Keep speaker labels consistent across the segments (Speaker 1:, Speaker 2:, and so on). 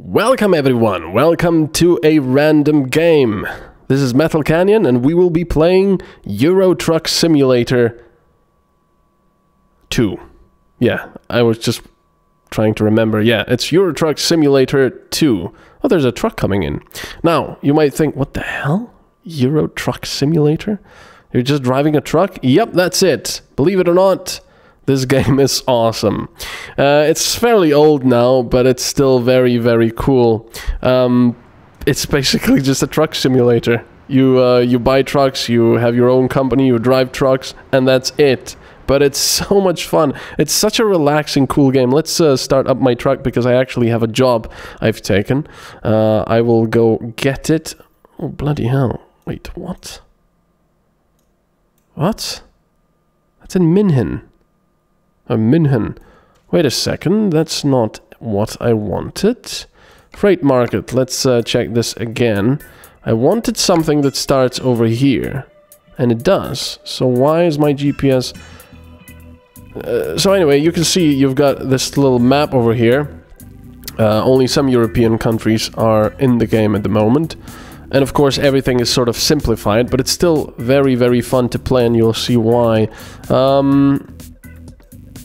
Speaker 1: Welcome everyone, welcome to a random game. This is MetalCanyon and we will be playing Euro Truck Simulator 2. Yeah, I was just trying to remember. Yeah, it's Euro Truck Simulator 2. Oh, there's a truck coming in. Now, you might think, what the hell? Euro Truck Simulator? You're just driving a truck? Yep, that's it. Believe it or not, this game is awesome. It's fairly old now, but it's still very, very cool. It's basically just a truck simulator. You buy trucks, you have your own company, you drive trucks, and that's it. But it's so much fun. It's such a relaxing, cool game. Let's start up my truck because I actually have a job I've taken. I will go get it. Oh, bloody hell. Wait, what? What? That's in Minhen. Minhen. Wait a second, that's not what I wanted. Freight market, let's check this again. I wanted something that starts over here. And it does. So why is my GPS... so anyway, you can see you've got this little map over here. Only some European countries are in the game at the moment. And of course everything is sort of simplified, but it's still very, very fun to play and you'll see why.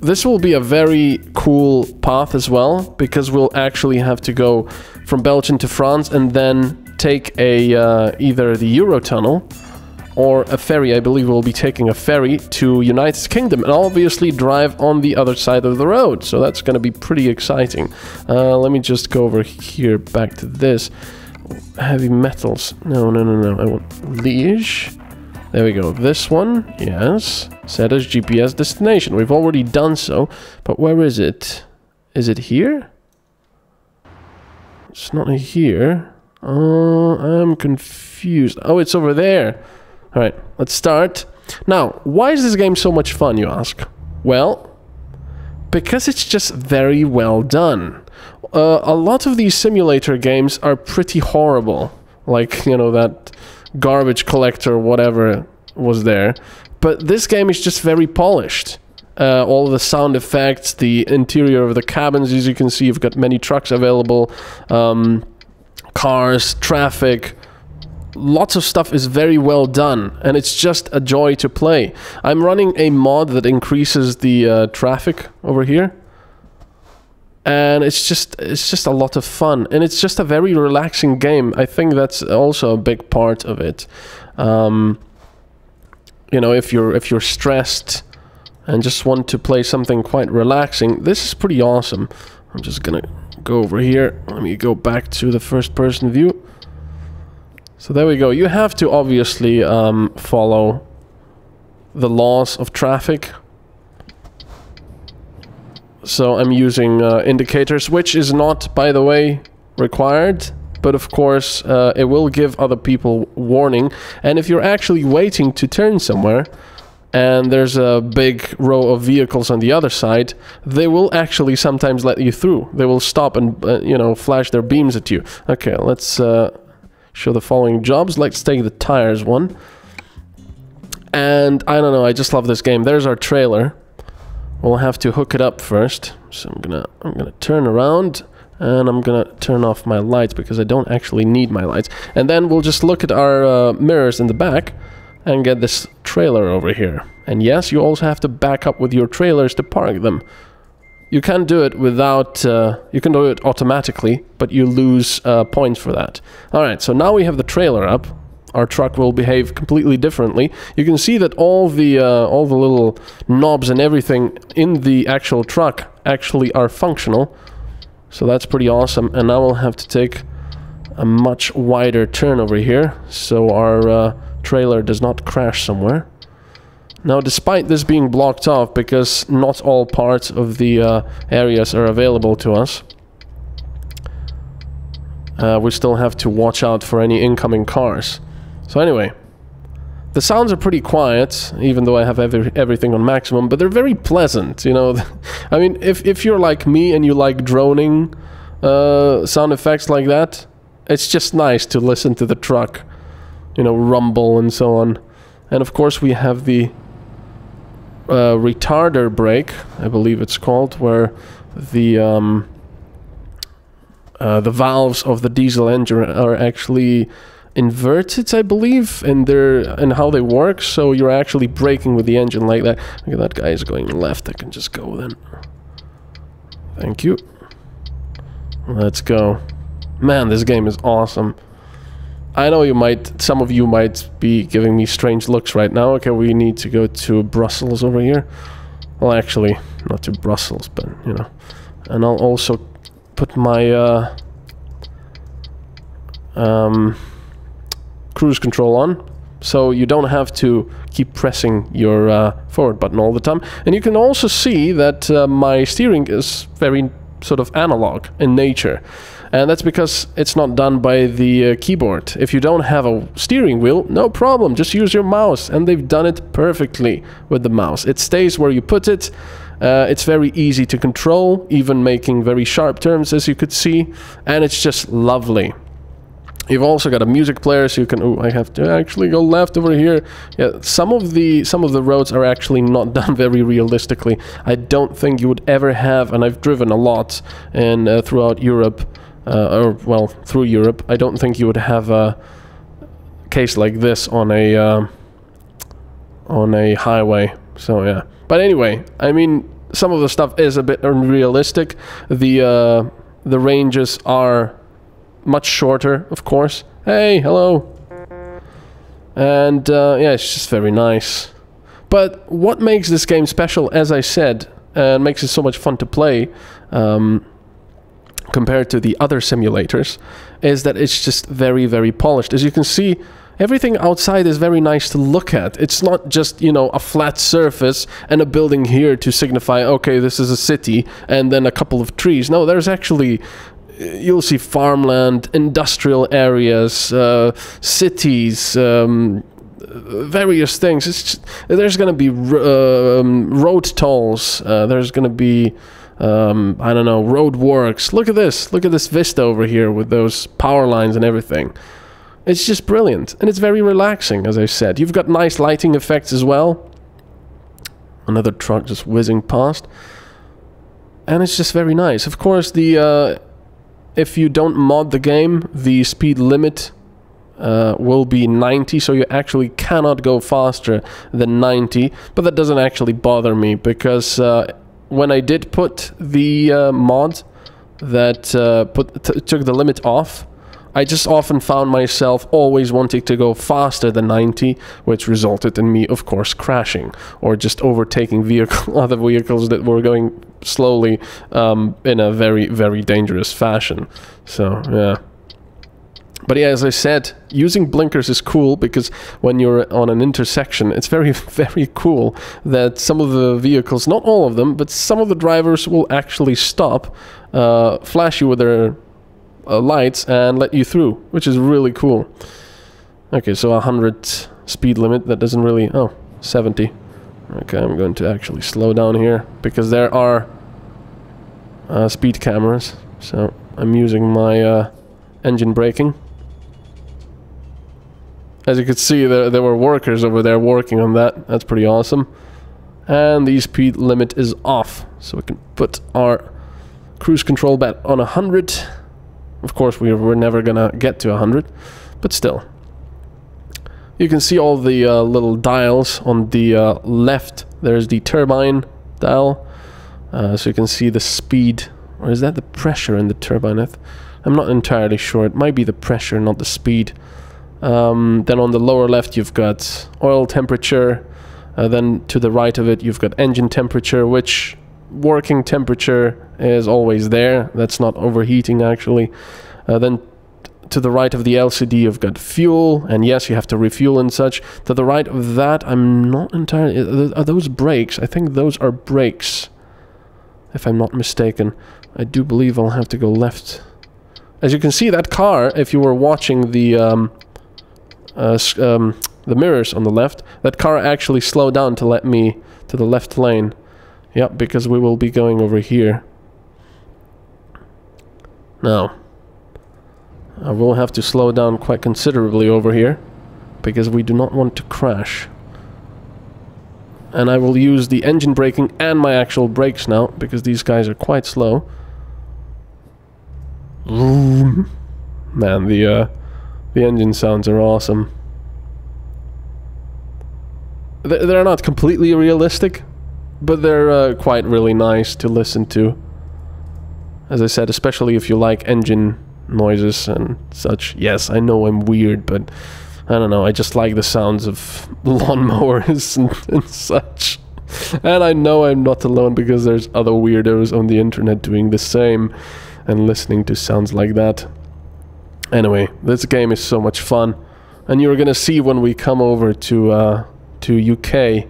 Speaker 1: This will be a very cool path as well, because we'll actually have to go from Belgium to France and then take a either the Eurotunnel or a ferry. I believe we'll be taking a ferry to United Kingdom and obviously drive on the other side of the road. So that's going to be pretty exciting. Let me just go over here, back to this. Heavy metals. No. I want Liege. There we go. This one, yes. Set as GPS destination. We've already done so, but where is it? Is it here? It's not here. I'm confused. Oh, it's over there. All right, let's start. Now, why is this game so much fun, you ask? Well, because it's just very well done. A lot of these simulator games are pretty horrible. Like, you know, that garbage collector, whatever was there. But this game is just very polished. All the sound effects, the interior of the cabins, as you can see, you've got many trucks available, cars, traffic. Lots of stuff is very well done, and it's just a joy to play. I'm running a mod that increases the traffic over here. And it's just a lot of fun, and it's just a very relaxing game. I think that's also a big part of it. You know, if you're stressed and just want to play something quite relaxing, this is pretty awesome. I'm just gonna go over here. Let me go back to the first-person view. So there we go. You have to obviously follow the laws of traffic. So I'm using indicators, which is not, by the way, required. But of course, it will give other people warning. And if you're actually waiting to turn somewhere, and there's a big row of vehicles on the other side, they will actually sometimes let you through. They will stop and, you know, flash their beams at you. Okay, let's show the following jobs. Let's take the tires one. And I don't know, I just love this game. There's our trailer. We'll have to hook it up first. So I'm gonna turn around and I'm gonna turn off my lights because I don't actually need my lights. And then we'll just look at our mirrors in the back and get this trailer over here. And yes, you also have to back up with your trailers to park them. You can do it without, you can do it automatically, but you lose points for that. Alright, so now we have the trailer up. Our truck will behave completely differently. You can see that all the little knobs and everything in the actual truck actually are functional. So that's pretty awesome. And now we'll have to take a much wider turn over here so our trailer does not crash somewhere. Now, despite this being blocked off because not all parts of the areas are available to us, we still have to watch out for any incoming cars. So anyway, the sounds are pretty quiet, even though I have everything on maximum, but they're very pleasant, you know. I mean, if you're like me and you like droning sound effects like that, it's just nice to listen to the truck, you know, rumble and so on. And of course we have the retarder brake, I believe it's called, where the the valves of the diesel engine are actually inverted, I believe, in how they work. So you're actually braking with the engine like that. Look at that guy is going left. I can just go then. Thank you. Let's go. Man, this game is awesome. I know some of you might be giving me strange looks right now. Okay, we need to go to Brussels over here. Well, actually, not to Brussels, but, you know. And I'll also put my cruise control on, so you don't have to keep pressing your forward button all the time. And you can also see that my steering is very sort of analog in nature. And that's because it's not done by the keyboard. If you don't have a steering wheel, no problem, just use your mouse. And they've done it perfectly with the mouse. It stays where you put it. It's very easy to control, even making very sharp turns, as you could see. And it's just lovely. You've also got a music player, so you can... Oh, I have to actually go left over here. Yeah, some of the roads are actually not done very realistically. I don't think you would ever have, and I've driven a lot in throughout Europe, or well, through Europe. I don't think you would have a case like this on a highway. So yeah. But anyway, I mean, some of the stuff is a bit unrealistic. The ranges are much shorter, of course. Hey, hello. And yeah, it's just very nice. But what makes this game special, as I said, and makes it so much fun to play, compared to the other simulators, is that it's just very, very polished. As you can see, everything outside is very nice to look at. It's not just, you know, a flat surface and a building here to signify, okay, this is a city, and then a couple of trees. No, there's actually... You'll see farmland, industrial areas, cities, various things. It's just, there's going to be road tolls. There's going to be, I don't know, road works. Look at this. Look at this vista over here with those power lines and everything. It's just brilliant. And it's very relaxing, as I said. You've got nice lighting effects as well. Another truck just whizzing past. And it's just very nice. Of course, if you don't mod the game, the speed limit will be 90, so you actually cannot go faster than 90, but that doesn't actually bother me, because when I did put the mod that took the limit off, I just often found myself always wanting to go faster than 90, which resulted in me, of course, crashing or just overtaking other vehicles that were going slowly in a very, very dangerous fashion. So, yeah. But yeah, as I said, using blinkers is cool, because when you're on an intersection, it's very, very cool that some of the vehicles, not all of them, but some of the drivers will actually stop, flash you with their lights and let you through, which is really cool. Okay, so 100 speed limit, that doesn't really... Oh, 70. Okay, I'm going to actually slow down here, because there are speed cameras, so I'm using my engine braking. As you could see, there were workers over there working on that. That's pretty awesome. And the speed limit is off, so we can put our cruise control back on 100. Of course, we're never gonna get to 100, but still. You can see all the little dials on the left. There's the turbine dial, so you can see the speed, or is that the pressure in the turbine? I'm not entirely sure. It might be the pressure, not the speed. Then on the lower left, you've got oil temperature. Then to the right of it, you've got engine temperature, which working temperature is always there. That's not overheating, actually. Then to the right of the LCD, you've got fuel, and yes, you have to refuel and such. To the right of that, I'm not entirely... Are those brakes? I think those are brakes, if I'm not mistaken. I do believe I'll have to go left. As you can see, that car, if you were watching the mirrors on the left, that car actually slowed down to let me to the left lane. Yep, because we will be going over here. Now, I will have to slow down quite considerably over here, because we do not want to crash. And I will use the engine braking and my actual brakes now, because these guys are quite slow. Man, the engine sounds are awesome. They're not completely realistic, but they're quite really nice to listen to. As I said, especially if you like engine noises and such. Yes, I know I'm weird, but I don't know, I just like the sounds of lawnmowers and such. And I know I'm not alone, because there's other weirdos on the internet doing the same and listening to sounds like that. Anyway, this game is so much fun, and you're gonna see when we come over to UK.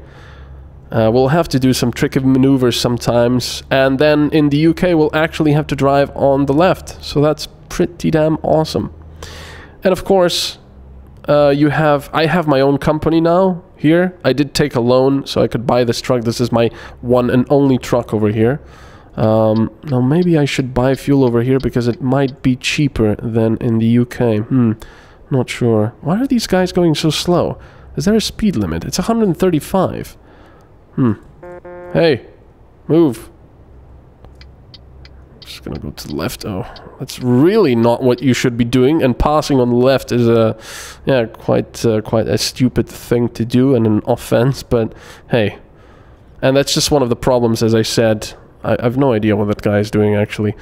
Speaker 1: We'll have to do some tricky maneuvers sometimes, and then in the UK we'll actually have to drive on the left, so that's pretty damn awesome. And of course, I have my own company now here. I did take a loan so I could buy this truck. This is my one and only truck over here. Now maybe I should buy fuel over here, because it might be cheaper than in the UK. Not sure. Why are these guys going so slow? Is there a speed limit? It's 135. Hey, move. Just gonna go to the left. Oh, that's really not what you should be doing, and passing on the left is quite a stupid thing to do and an offense, but hey. And that's just one of the problems, as I said. I've no idea what that guy is doing, actually.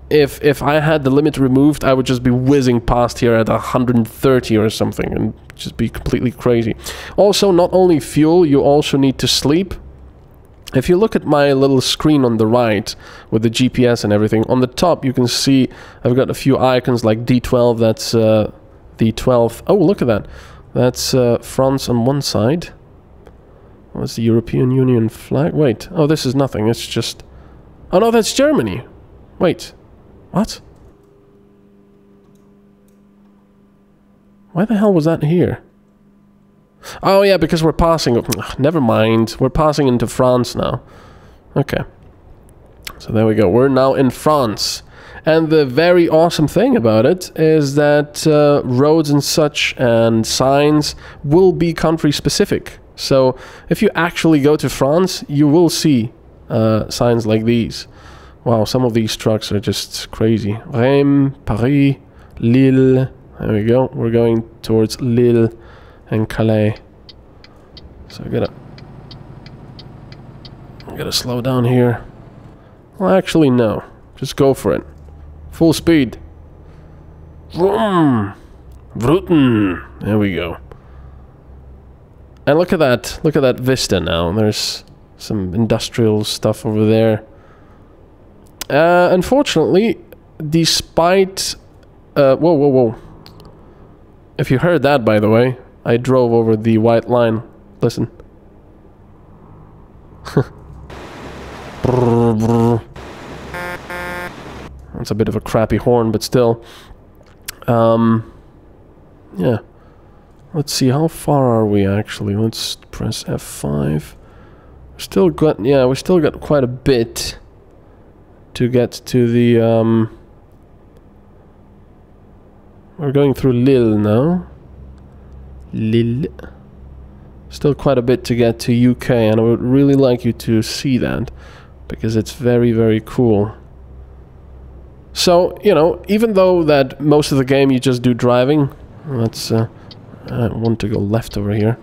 Speaker 1: If I had the limit removed, I would just be whizzing past here at 130 or something, and just be completely crazy. Also, not only fuel, you also need to sleep. If you look at my little screen on the right, with the GPS and everything, on the top you can see I've got a few icons like D12, that's the 12th. Oh, look at that. That's France on one side. What's the European Union flag? Wait, oh, this is nothing, it's just... Oh no, that's Germany! Wait, what? Why the hell was that here? Oh yeah, because we're passing... Never mind, we're passing into France now. Okay. So there we go, we're now in France. And the very awesome thing about it is that roads and such and signs will be country specific. So if you actually go to France, you will see signs like these. Wow, some of these trucks are just crazy. Reims, Paris, Lille. There we go. We're going towards Lille and Calais. So I gotta slow down here. Well, actually, no. Just go for it. Full speed. Vroom! Vroeten! There we go. And look at that vista now. There's some industrial stuff over there. Unfortunately, despite... whoa. If you heard that, by the way, I drove over the white line. Listen. That's a bit of a crappy horn, but still. Yeah. Let's see, how far are we actually? Let's press F5. We still got quite a bit to get to the we're going through Lille now. Lille. Still quite a bit to get to UK, and I would really like you to see that, because it's very, very cool. So, you know, even though that most of the game you just do driving, let's I want to go left over here.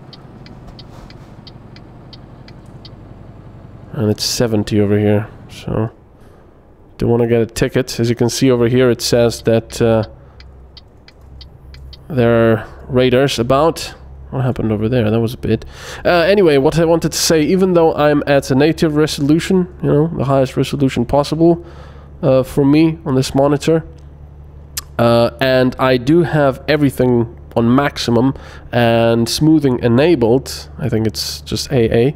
Speaker 1: And it's 70 over here, so don't want to get a ticket. As you can see over here, it says that there are raiders about. What happened over there? That was a bit... anyway, what I wanted to say, even though I'm at a native resolution, you know, the highest resolution possible for me on this monitor, and I do have everything on maximum and smoothing enabled. I think it's just AA.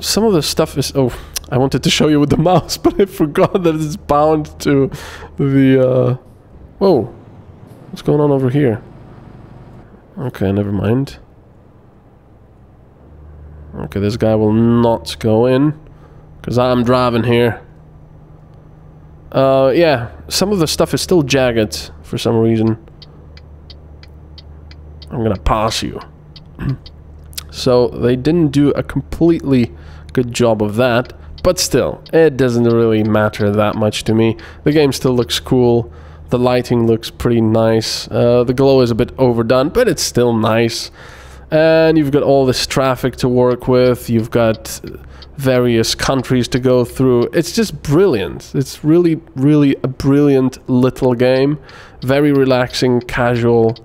Speaker 1: Some of the stuff is... Oh, I wanted to show you with the mouse, but I forgot that it's bound to the... Whoa. What's going on over here? Okay, never mind. Okay, this guy will not go in, because I'm driving here. Yeah, some of the stuff is still jagged for some reason. I'm gonna pass you. So they didn't do a completely good job of that, But still, it doesn't really matter that much to me. The game still looks cool. The lighting looks pretty nice. The glow is a bit overdone, but it's still nice. And you've got all this traffic to work with. You've got various countries to go through. It's just brilliant. It's really, really a brilliant little game. Very relaxing, casual,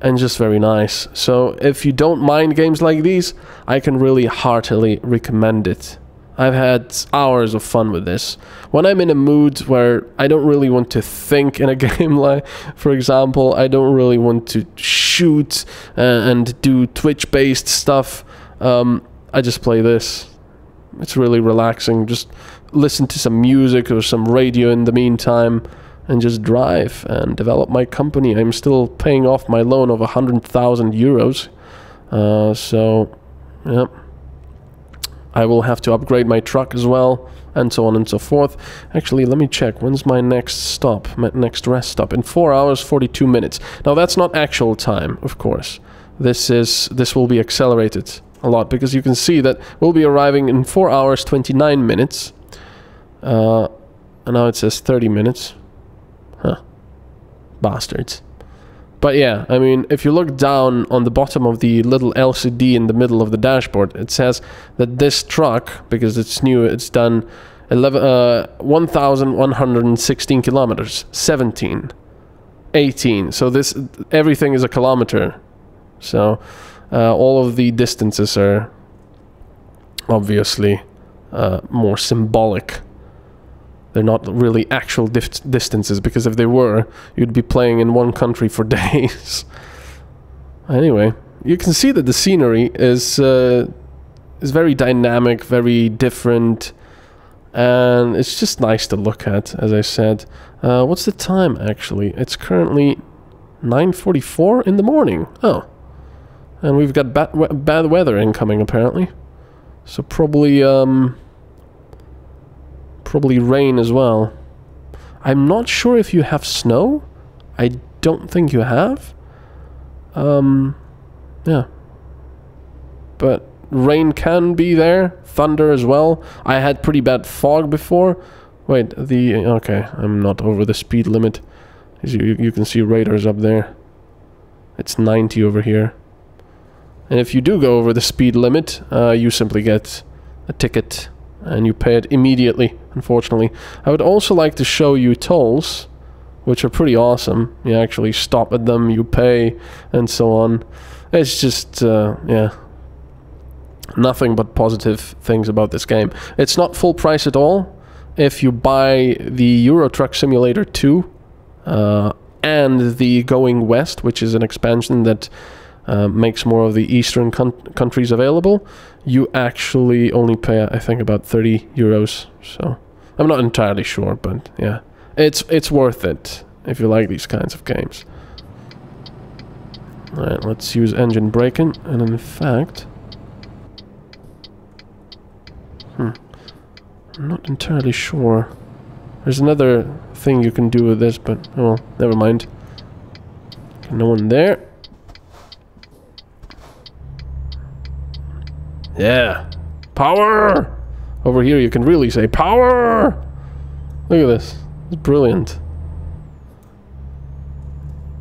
Speaker 1: and just very nice. So if you don't mind games like these, I can really heartily recommend it. I've had hours of fun with this. When I'm in a mood where I don't really want to think in a game, like, for example, I don't really want to shoot and do Twitch-based stuff, I just play this. It's really relaxing. Just listen to some music or some radio in the meantime and just drive and develop my company. I'm still paying off my loan of 100,000 euros. So, yeah. I will have to upgrade my truck as well, and so on and so forth. Actually, let me check. When's my next stop? My next rest stop? In 4 hours, 42 minutes. Now, that's not actual time, of course. This will be accelerated a lot, because you can see that we'll be arriving in 4 hours, 29 minutes. And now it says 30 minutes. Huh. Bastards. But yeah, I mean, if you look down on the bottom of the little LCD in the middle of the dashboard, it says that this truck, because it's new, it's done 1,116 kilometers, 17, 18. So this, everything is a kilometer. So all of the distances are obviously more symbolic. They're not really actual distances, because if they were, you'd be playing in one country for days. Anyway, you can see that the scenery is very dynamic, very different, and it's just nice to look at, as I said. What's the time, actually? It's currently 9:44 in the morning. Oh. And we've got bad weather incoming, apparently. So probably rain as well. I'm not sure if you have snow. I don't think you have. Yeah. But rain can be there. Thunder as well. I had pretty bad fog before. Wait, okay, I'm not over the speed limit. As you can see radars up there. It's 90 over here. And if you do go over the speed limit, you simply get a ticket. And you pay it immediately, unfortunately. I would also like to show you tolls, which are pretty awesome. You actually stop at them, you pay, and so on. It's just, yeah, nothing but positive things about this game. It's not full price at all. If you buy the Euro Truck Simulator 2 and the Going West, which is an expansion that makes more of the eastern countries available, you actually only pay, I think, about 30 euros. So I'm not entirely sure, but yeah, it's worth it if you like these kinds of games. All right, let's use engine braking, and in fact, I'm not entirely sure. There's another thing you can do with this, but oh, never mind. Okay, no one there. Yeah, power! Over here you can really say power! Look at this, it's brilliant.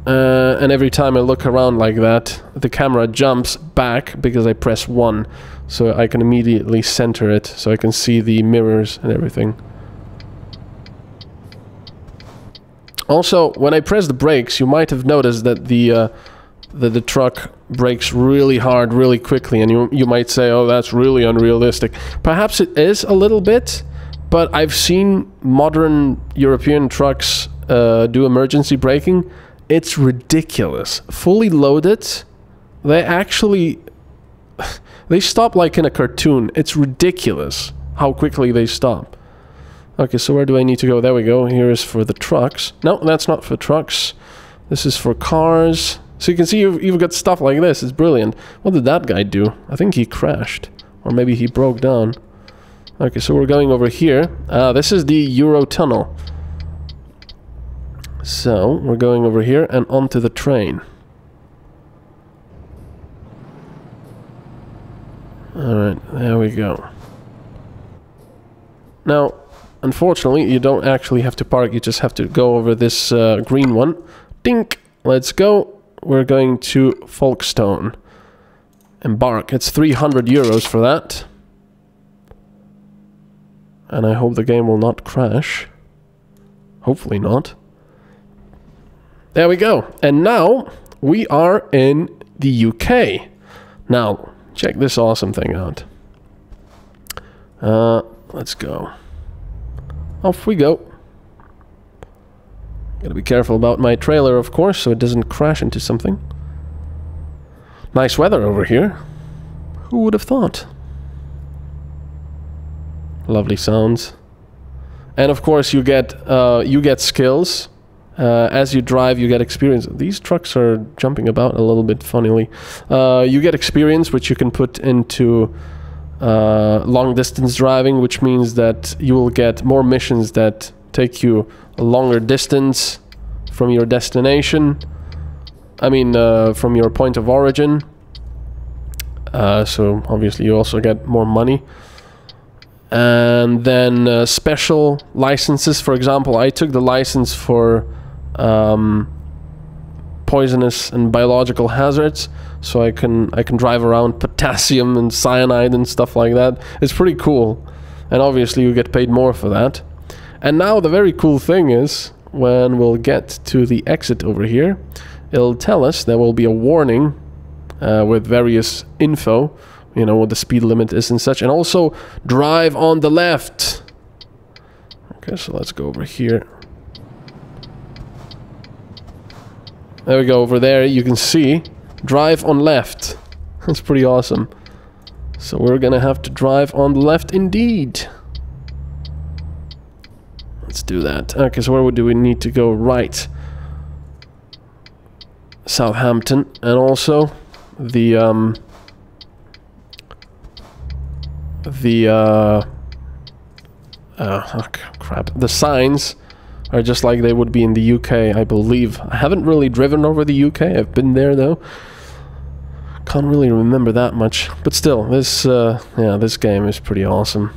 Speaker 1: And every time I look around like that, the camera jumps back because I press 1. So I can immediately center it, so I can see the mirrors and everything. Also, when I press the brakes, you might have noticed that the truck brakes really hard, really quickly, and you might say, oh, that's really unrealistic. Perhaps it is a little bit, but I've seen modern European trucks do emergency braking. It's ridiculous. Fully loaded, they actually... they stop like in a cartoon. It's ridiculous how quickly they stop. Okay, so where do I need to go? There we go. Here is for the trucks. No, that's not for trucks. This is for cars. So you can see you've got stuff like this. It's brilliant. What did that guy do? I think he crashed. Or maybe he broke down. Okay, so we're going over here. This is the Euro Tunnel. So, we're going over here and onto the train. Alright, there we go. Now, unfortunately, you don't actually have to park. You just have to go over this green one. Dink! Let's go. We're going to Folkestone. Embark. It's 300 euros for that. And I hope the game will not crash. Hopefully not. There we go. And now we are in the UK. Now, check this awesome thing out. Let's go. Off we go. Gotta be careful about my trailer, of course, so it doesn't crash into something. Nice weather over here. Who would have thought? Lovely sounds. And of course you get skills. As you drive, you get experience. These trucks are jumping about a little bit funnily. You get experience, which you can put into long distance driving, which means that you will get more missions that take you a longer distance from your destination. I mean, from your point of origin. So obviously you also get more money. And then special licenses. For example, I took the license for poisonous and biological hazards, so I can drive around potassium and cyanide and stuff like that. It's pretty cool, and obviously you get paid more for that. And now the very cool thing is, when we'll get to the exit over here, it'll tell us there will be a warning with various info, you know, what the speed limit is and such, and also drive on the left. Okay, so let's go over here. There we go. Over there you can see drive on left. That's pretty awesome. So we're gonna have to drive on the left indeed. Let's do that. Okay, so where do we need to go? Right. Southampton. And also the oh, crap. The signs are just like they would be in the UK, I believe. I haven't really driven over the UK. I've been there though. Can't really remember that much. But still, this yeah, this game is pretty awesome.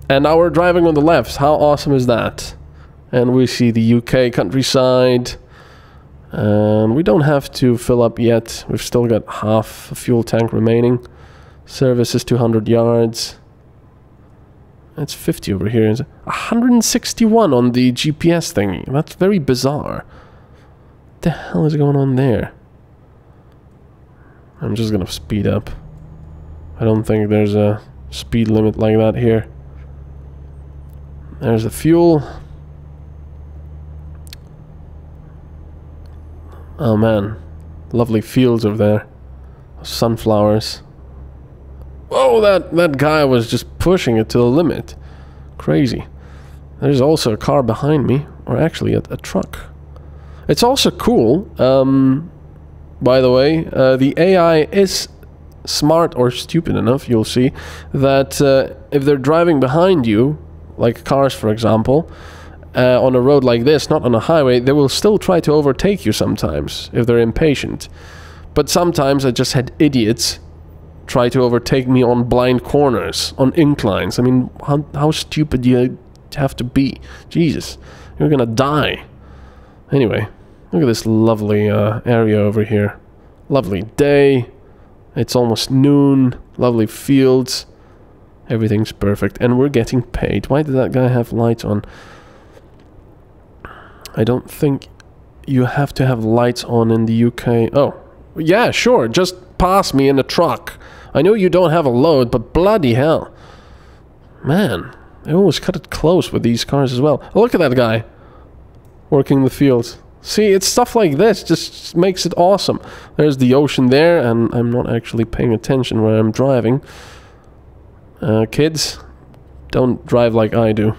Speaker 1: And now we're driving on the left. How awesome is that? And we see the UK countryside. And we don't have to fill up yet. We've still got half a fuel tank remaining. Service is 200 yards. It's 50 over here. It's 161 on the GPS thingy. That's very bizarre. What the hell is going on there? I'm just gonna speed up. I don't think there's a speed limit like that here. There's the fuel. Oh man, lovely fields over there. Sunflowers. Whoa, that guy was just pushing it to the limit. Crazy. There's also a car behind me, or actually a truck. It's also cool, by the way, the AI is smart or stupid enough, you'll see, that if they're driving behind you, like cars for example, on a road like this, not on a highway, they will still try to overtake you sometimes, if they're impatient. But sometimes I just had idiots try to overtake me on blind corners, on inclines. I mean, how stupid do you have to be? Jesus, you're gonna die. Anyway, look at this lovely area over here. Lovely day. It's almost noon. Lovely fields. Everything's perfect. And we're getting paid. Why did that guy have lights on? I don't think you have to have lights on in the UK. Oh, yeah, sure. Just pass me in a truck. I know you don't have a load, but bloody hell. Man, they always cut it close with these cars as well. Oh, look at that guy working the fields. See, it's stuff like this just makes it awesome. There's the ocean there, and I'm not actually paying attention where I'm driving. Kids, don't drive like I do.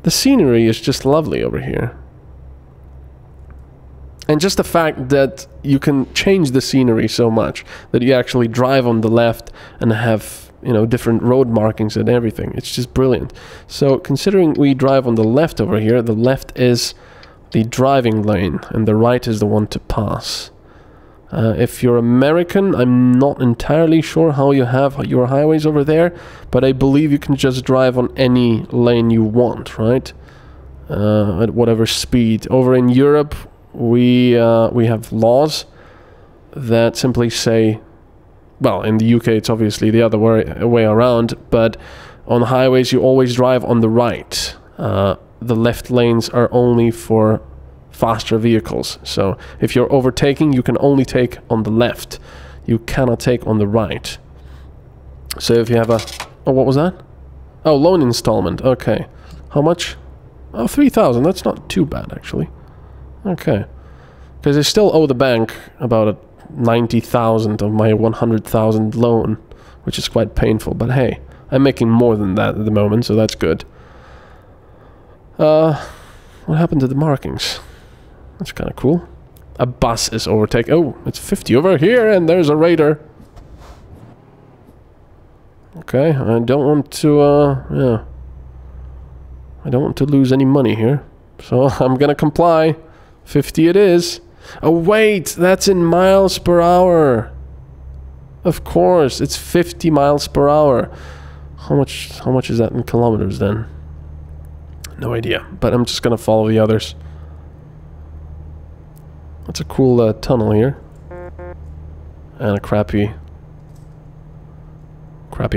Speaker 1: The scenery is just lovely over here. And just the fact that you can change the scenery so much, that you actually drive on the left and have, you know, different road markings and everything. It's just brilliant. So considering we drive on the left over here, the left is the driving lane and the right is the one to pass. If you're American, I'm not entirely sure how you have your highways over there, but I believe you can just drive on any lane you want, right? At whatever speed. Over in Europe, we have laws that simply say, well, in the UK it's obviously the other way around, but on highways you always drive on the right. The left lanes are only for faster vehicles. So if you're overtaking, you can only take on the left. You cannot take on the right. So if you have a... Oh, what was that? Oh, loan installment. Okay. How much? Oh, 3,000. That's not too bad, actually. Okay. Because I still owe the bank about 90,000 of my 100,000 loan, which is quite painful. But hey, I'm making more than that at the moment, so that's good. What happened to the markings? That's kind of cool. A bus is overtaken. Oh, it's 50 over here, and there's a raider. Okay, I don't want to, yeah. I don't want to lose any money here. So I'm gonna comply. 50 it is. Oh, wait, that's in miles per hour. Of course, it's 50 miles per hour. How much is that in kilometers then? No idea, but I'm just gonna follow the others. That's a cool tunnel here. And a crappy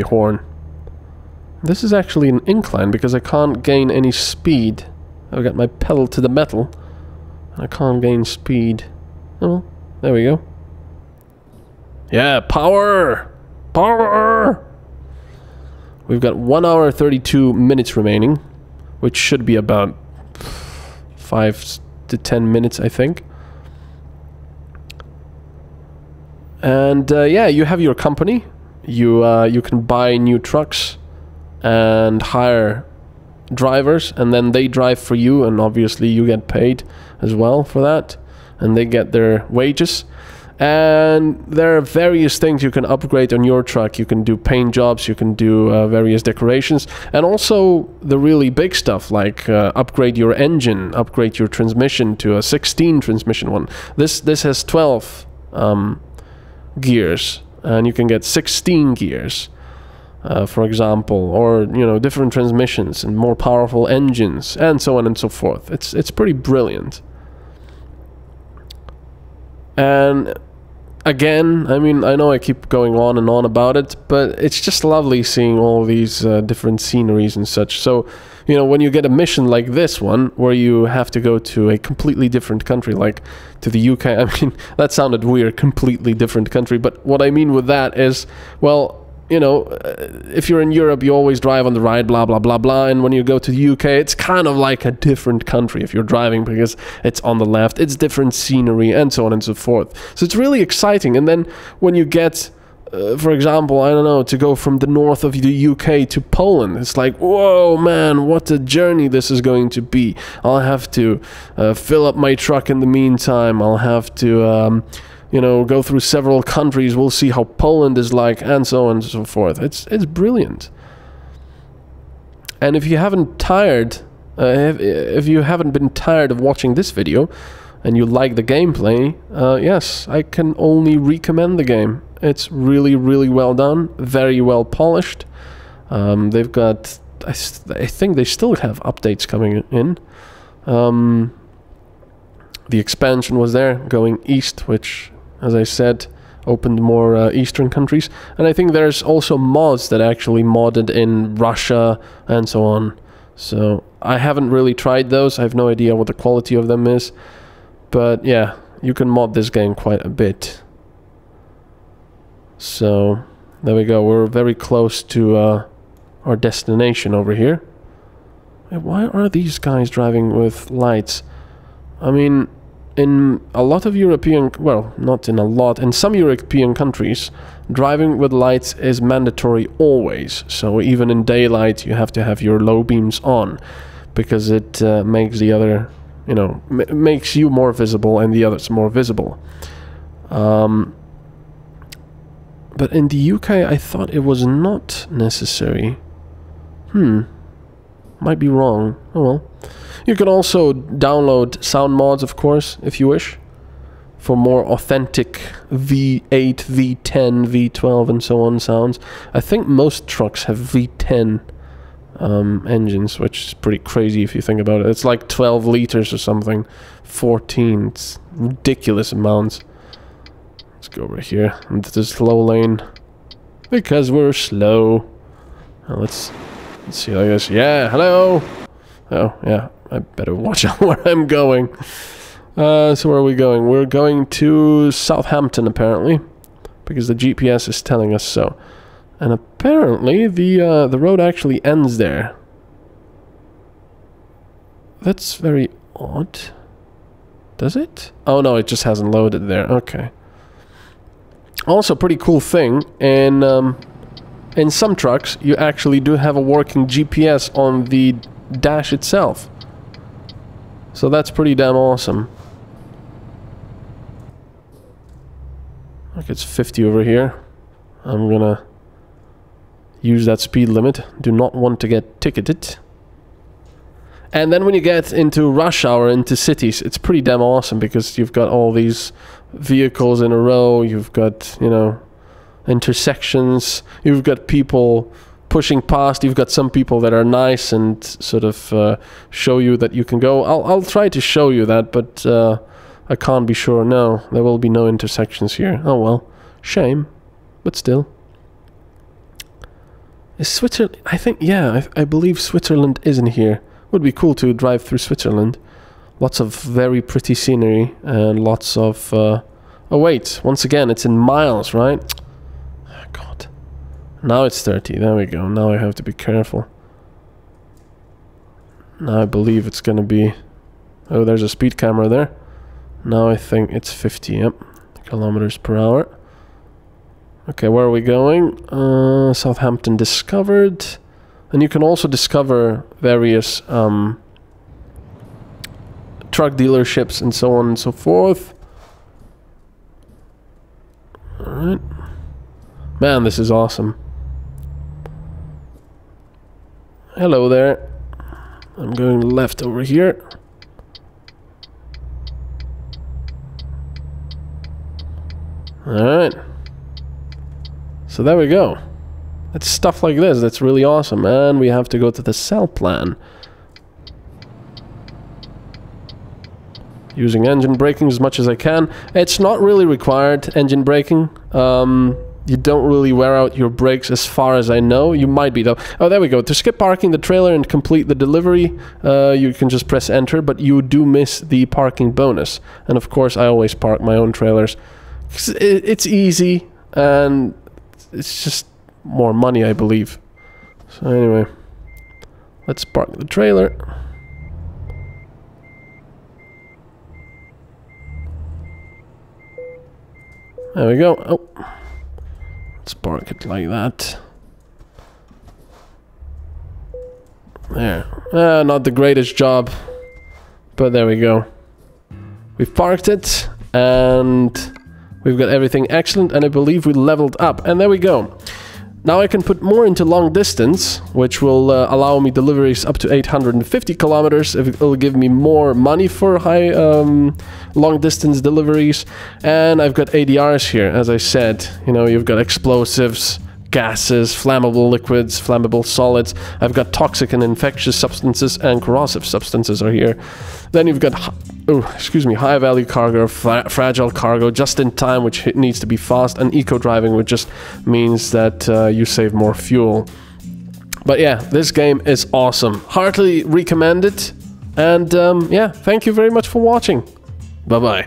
Speaker 1: horn. This is actually an incline because I can't gain any speed. I've got my pedal to the metal. And I can't gain speed. Oh, there we go. Yeah, power! Power! We've got 1 hour 32 minutes remaining, which should be about 5 to 10 minutes, I think. And yeah, you have your company. You can buy new trucks and hire drivers, and then they drive for you, and obviously you get paid as well for that, and they get their wages. And there are various things you can upgrade on your truck. You can do paint jobs, you can do various decorations, and also the really big stuff like upgrade your engine, upgrade your transmission to a 16 transmission one. This has 12 gears, and you can get 16 gears, for example, or you know, different transmissions and more powerful engines, and so on and so forth. It's pretty brilliant. And again, I mean, I know I keep going on and on about it, but it's just lovely seeing all these different sceneries and such. So, you know, when you get a mission like this one, where you have to go to a completely different country, like to the UK, I mean, that sounded weird, completely different country, but what I mean with that is, well, you know, if you're in Europe, you always drive on the right, blah, blah, blah, blah. And when you go to the UK, it's kind of like a different country if you're driving, because it's on the left, it's different scenery, and so on and so forth. So it's really exciting. And then when you get, for example, I don't know, to go from the north of the UK to Poland, it's like, whoa, man, what a journey this is going to be. I'll have to fill up my truck in the meantime. I'll have to... you know, go through several countries. We'll see how Poland is like, and so on and so forth. It's brilliant. And if you haven't if you haven't been tired of watching this video, and you like the gameplay, yes, I can only recommend the game. It's really, really well done, very well polished. They've got, I think they still have updates coming in. The expansion was there, going east, which, as I said, opened more eastern countries. And I think there's also mods that actually modded in Russia and so on. So I haven't really tried those. I have no idea what the quality of them is. But yeah, you can mod this game quite a bit. So there we go. We're very close to our destination over here. Why are these guys driving with lights? I mean... in a lot of European, well, not in a lot, in some European countries, driving with lights is mandatory always. So even in daylight, you have to have your low beams on, because it makes the other, you know, makes you more visible and the others more visible. But in the UK, I thought it was not necessary. Might be wrong. Oh well. You can also download sound mods, of course, if you wish, for more authentic V8, V10, V12 and so on sounds. I think most trucks have V10 engines, which is pretty crazy if you think about it. It's like 12 liters or something, 14, it's ridiculous amounts. Let's go over here into the slow lane, because we're slow. Now let's see like this. Yeah, hello! Oh, yeah, I better watch out where I'm going. So where are we going? We're going to Southampton, apparently, because the GPS is telling us so. And apparently the road actually ends there. That's very odd. Does it? Oh no, it just hasn't loaded there. Okay. Also, pretty cool thing, in some trucks you actually do have a working GPS on the dash itself. So that's pretty damn awesome. Look, it's 50 over here. I'm gonna use that speed limit. Do not want to get ticketed. And then when you get into rush hour, into cities, it's pretty damn awesome because you've got all these vehicles in a row, you've got, you know, intersections, you've got people pushing past, you've got some people that are nice and sort of show you that you can go. I'll try to show you that, but I can't be sure. No, there will be no intersections here. Oh well, shame, but still. Is Switzerland? I think, yeah, I believe Switzerland is in here. Would be cool to drive through Switzerland. Lots of very pretty scenery and lots of... oh wait, once again, it's in miles, right? Oh, God. Now it's 30, there we go. Now I have to be careful. Now I believe it's gonna be... Oh, there's a speed camera there. Now I think it's 50, yep. Kilometers per hour. Okay, where are we going? Southampton discovered. And you can also discover various truck dealerships and so on and so forth. Alright. Man, this is awesome. Hello there. I'm going left over here. Alright. So there we go. It's stuff like this that's really awesome. And we have to go to the cell plan. Using engine braking as much as I can. It's not really required, engine braking. You don't really wear out your brakes as far as I know. You might be though. Oh, there we go. To skip parking the trailer and complete the delivery, you can just press enter, but you do miss the parking bonus. And of course, I always park my own trailers. It's easy, and it's just more money, I believe. So anyway, let's park the trailer. There we go. Oh, let's park it like that. There. Not the greatest job, but there we go. We've parked it, and we've got everything excellent, and I believe we leveled up. And there we go. Now I can put more into long distance, which will allow me deliveries up to 850 kilometers. It will give me more money for high long distance deliveries. And I've got ADRs here, as I said. You know, you've got explosives, gases, flammable liquids, flammable solids. I've got toxic and infectious substances, and corrosive substances are here. Then you've got, high value cargo, fragile cargo, just in time, which needs to be fast, and eco driving, which just means that you save more fuel. But yeah, this game is awesome. Heartily recommend it. And yeah, thank you very much for watching. Bye bye.